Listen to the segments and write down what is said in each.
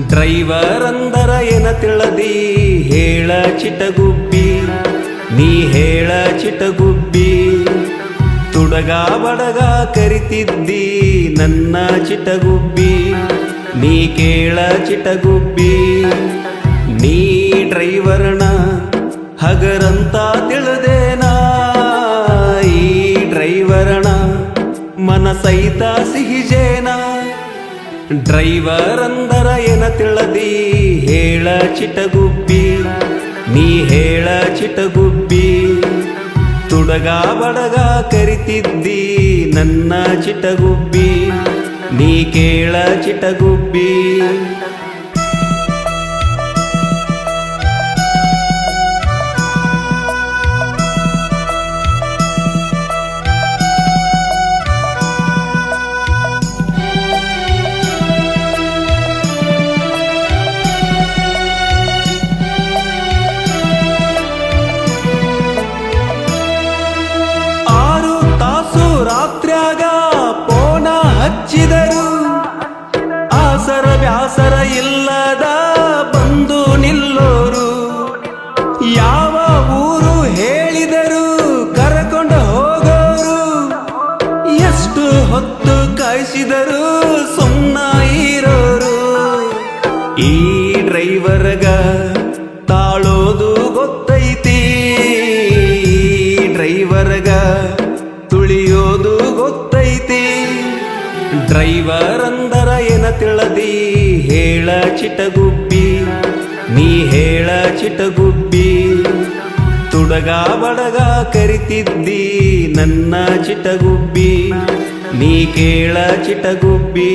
driver ಅಂದರ ಏನ ತಿಳದಿ ಹೇಳ ಚಿಟಗುಬ್ಬಿ ನೀ ಹೇಳ ಚಿಟಗುಬ್ಬಿ ತುಡಗ ಬಡಗ ಕರಿತಿದ್ದಿ ನನ್ನ ಚಿಟಗುಬ್ಬಿ ನೀ ಕೇಳ ಚಿಟಗುಬ್ಬಿ ನೀ ಡ್ರೈವರ್ನ ಹಗರಂತ ತಿಳಿದೇನಾ ಈ ಡ್ರೈವರ್ನ ಮನಸೈತ ಸಿಹಿಜೇನ ಡ್ರೈವರ್ ಅಂದರ ಏನ ತಿಳದಿ ಹೇಳ ಚಿಟಗುಬ್ಬಿ ನೀ ಹೇಳ ಚಿಟಗುಬ್ಬಿ ತುಡಗ ಬಡಗ ಕರಿತಿದ್ದಿ ನನ್ನ ಚಿಟಗುಬ್ಬಿ ನೀ ಕೇಳ ಚಿಟಗುಬ್ಬಿ ರಾತ್ರ್ಯಾಗ ಪೋನ ಹಚ್ಚಿದರು ಆಸರ ಬ್ಯಾಸರ ಇಲ್ಲದ ಬಂದು ನಿಲ್ಲೋರು ಯಾವ ಊರು ಹೇಳಿದರು ಕರಕೊಂಡು ಹೋಗೋರು ಎಷ್ಟು ಹೊತ್ತು ಕಾಯಿಸಿದರು ಸುಮ್ಮನ ಇರೋರು ಈ ಡ್ರೈವರ್ಗ ತಾಳೋದು ಗೊತ್ತೈತಿ ಡ್ರೈವರ್ಗ ತುಳಿಯೋದು ಗೊತ್ತೈತಿ ಡ್ರೈವರ್ ಅಂದರ ಏನ ತಿಳದಿ ಹೇಳ ಚಿಟಗುಬ್ಬಿ ನೀ ಹೇಳ ಚಿಟಗುಬ್ಬಿ ತುಡಗ ಬಡಗ ಕರಿತಿದ್ದಿ ನನ್ನ ಚಿಟಗುಬ್ಬಿ ನೀ ಕೇಳ ಚಿಟಗುಬ್ಬಿ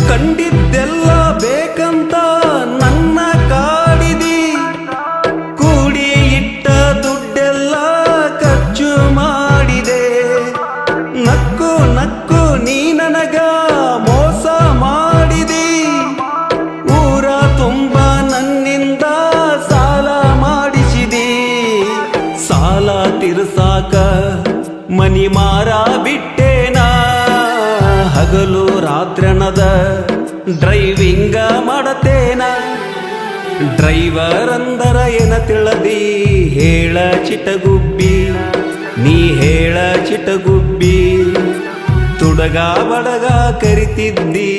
ಕಂಡಿದ್ದೆಲ್ಲ ಬೇಕಂತ ನನ್ನ ಕಾಡಿದಿ ಕೂಡಿ ಇಟ್ಟ ದುಡ್ಡೆಲ್ಲ ಖರ್ಚು ಮಾಡಿದೆ ನಕ್ಕು ನಕ್ಕು ನೀ ನನಗ ಮೋಸ ಮಾಡಿದಿ ಊರ ತುಂಬ ನನ್ನಿಂದ ಸಾಲ ಮಾಡಿಸಿದಿ ಸಾಲ ತೀರ್ಸಾಕ ಮನಿ ಮಾರ ಬಿಟ್ಟೇನಾ ಹಗಲು ರಾತ್ರಿನದ ಡ್ರೈವಿಂಗ ಮಾಡತೇನ ಡ್ರೈವರ್ ಅಂದರ ಏನ ತಿಳದಿ ಹೇಳ ಚಿಟಗುಬ್ಬಿ ನೀ ಹೇಳ ಚಿಟಗುಬ್ಬಿ ತುಡಗ ಬಡಗ ಕರಿತಿದ್ದಿ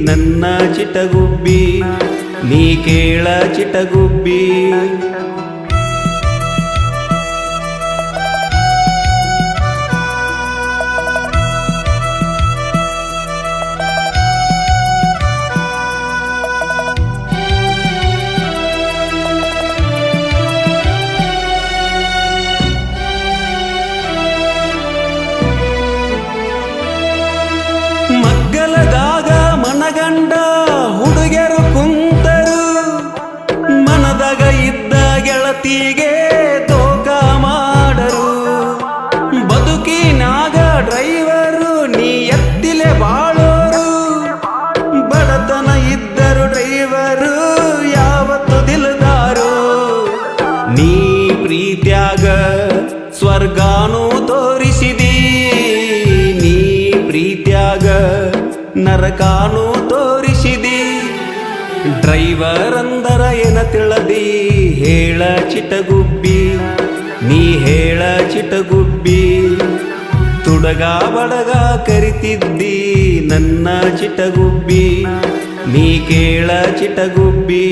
ನನ್ನ ಚಿಟಗುಬ್ಬಿ ನೀ ಕೇಳ ಚಿಟಗುಬ್ಬಿ ಮಗ್ಗಲದಾಗ ಮನಗಂಡ ಹುಡುಗರು ಕುಂತರು ಮನದಾಗ ಇದ್ದ ಗೆಳತಿಗೆ ತೋಕ ಮಾಡರು ಬದುಕಿನಾಗ ಡ್ರೈವರು ನೀ ಎತ್ತಿಲೆ ಬಾಳೋರು ಬಡತನ ಇದ್ದರು ಡ್ರೈವರು ಯಾವತ್ತು ದಿಲ್ದಾರು ನೀ ಪ್ರೀತ್ಯಾಗ ಸ್ವರ್ಗಾನು ತೋರಿಸಿದಿ ನೀ ಪ್ರೀತ್ಯಾಗ ನರಕಾನು ತೋರಿಸಿದಿ ಡ್ರೈವರ್ ಅಂದರ ಏನ ತಿಳದಿ ಹೇಳ ಚಿಟಗುಬ್ಬಿ ನೀ ಹೇಳ ಚಿಟಗುಬ್ಬಿ ತುಡಗ ಬಡಗ ಕರಿತಿದ್ದಿ ನನ್ನ ಚಿಟಗುಬ್ಬಿ ನೀ ಕೇಳ ಚಿಟಗುಬ್ಬಿ